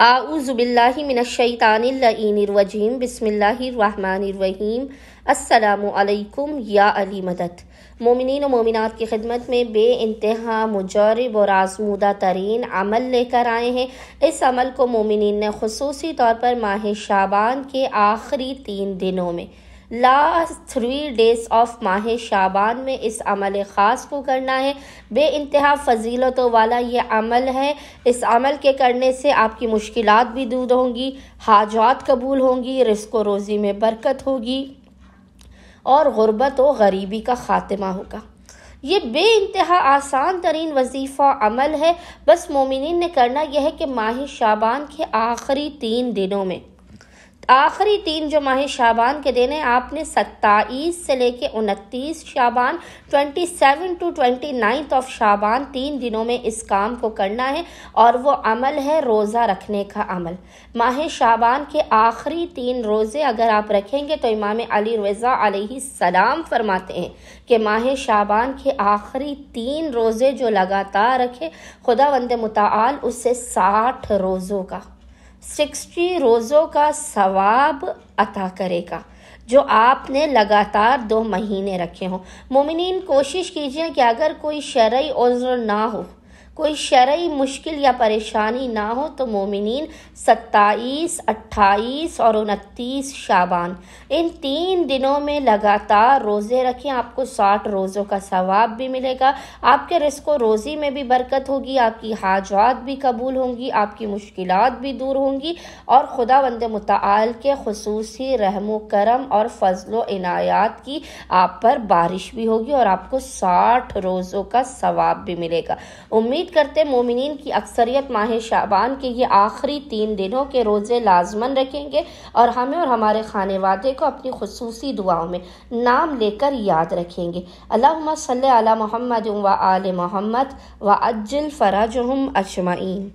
اعوذ باللہ من الشیطان اللعین الرجیم بسم اللہ الرحمن الرحیم السلام علیکم یا علی مدد۔ مومنین و مومنات کی خدمت میں بے انتہا مجرب اور آزمودہ ترین عمل لے کر آئے ہیں۔ اس عمل کو مومنین نے خصوصی طور پر ماہ شعبان کے آخری 3 دنوں میں لاسٹ 3 days آف ماہ شعبان میں اس عمل خاص کو کرنا ہے۔ بے انتہا فضیلتوں والا یہ عمل ہے۔ اس عمل کے کرنے سے آپ کی مشکلات بھی دور ہوں گی، حاجات قبول ہوں گی، رزق و روزی میں برکت ہوگی اور غربت و غریبی کا خاتمہ ہوگا۔ یہ بے انتہا آسان ترین وظیفہ عمل ہے۔ بس مومنین نے کرنا یہ ہے کہ ماہ شعبان کے آخری 3 دنوں میں، آخری 3 جو ماہ شعبان کے دن ہیں، آپ نے 27 سے لے کے 29 شعبان 27 to 29 آف شعبان 3 دنوں میں اس کام کو کرنا ہے، اور وہ عمل ہے روزہ رکھنے کا عمل۔ ماہ شعبان کے آخری 3 روزے اگر آپ رکھیں گے تو امام علی رضا علیہ السلام فرماتے ہیں کہ ماہ شعبان کے آخری 3 روزے جو لگاتار رکھے، خداوند متعال اس سے 60 روزوں کا 60 روزوں کا ثواب عطا کرے گا، جو آپ نے لگاتار 2 مہینے رکھے ہوں۔ مومنین کوشش کیجئے کہ اگر کوئی شرعی عذر نہ ہو، کوئی شرعی مشکل یا پریشانی نہ ہو، تو مومنین 27، 28 اور 29 شعبان ان 3 دنوں میں لگاتار روزے رکھیں۔ آپ کو 60 روزوں کا ثواب بھی ملے گا، آپ کے رزق و روزی میں بھی برکت ہوگی، آپ کی حاجات بھی قبول ہوں گی، آپ کی مشکلات بھی دور ہوں گی، اور خداوند متعال کے خصوصی رحم و کرم اور فضل و عنایات کی آپ پر بارش بھی ہوگی، اور آپ کو 60 روزوں کا ثواب بھی ملے گا۔ امید کرتے مومنین کی اکثریت ماہ شعبان کے یہ آخری 3 دنوں کے روزے لازماً رکھیں گے، اور ہمیں اور ہمارے خانوادے کو اپنی خصوصی دعاؤں میں نام لے کر یاد رکھیں گے۔ اللہم صلی علی محمد و آل محمد وعجل فرجہم اجمعین۔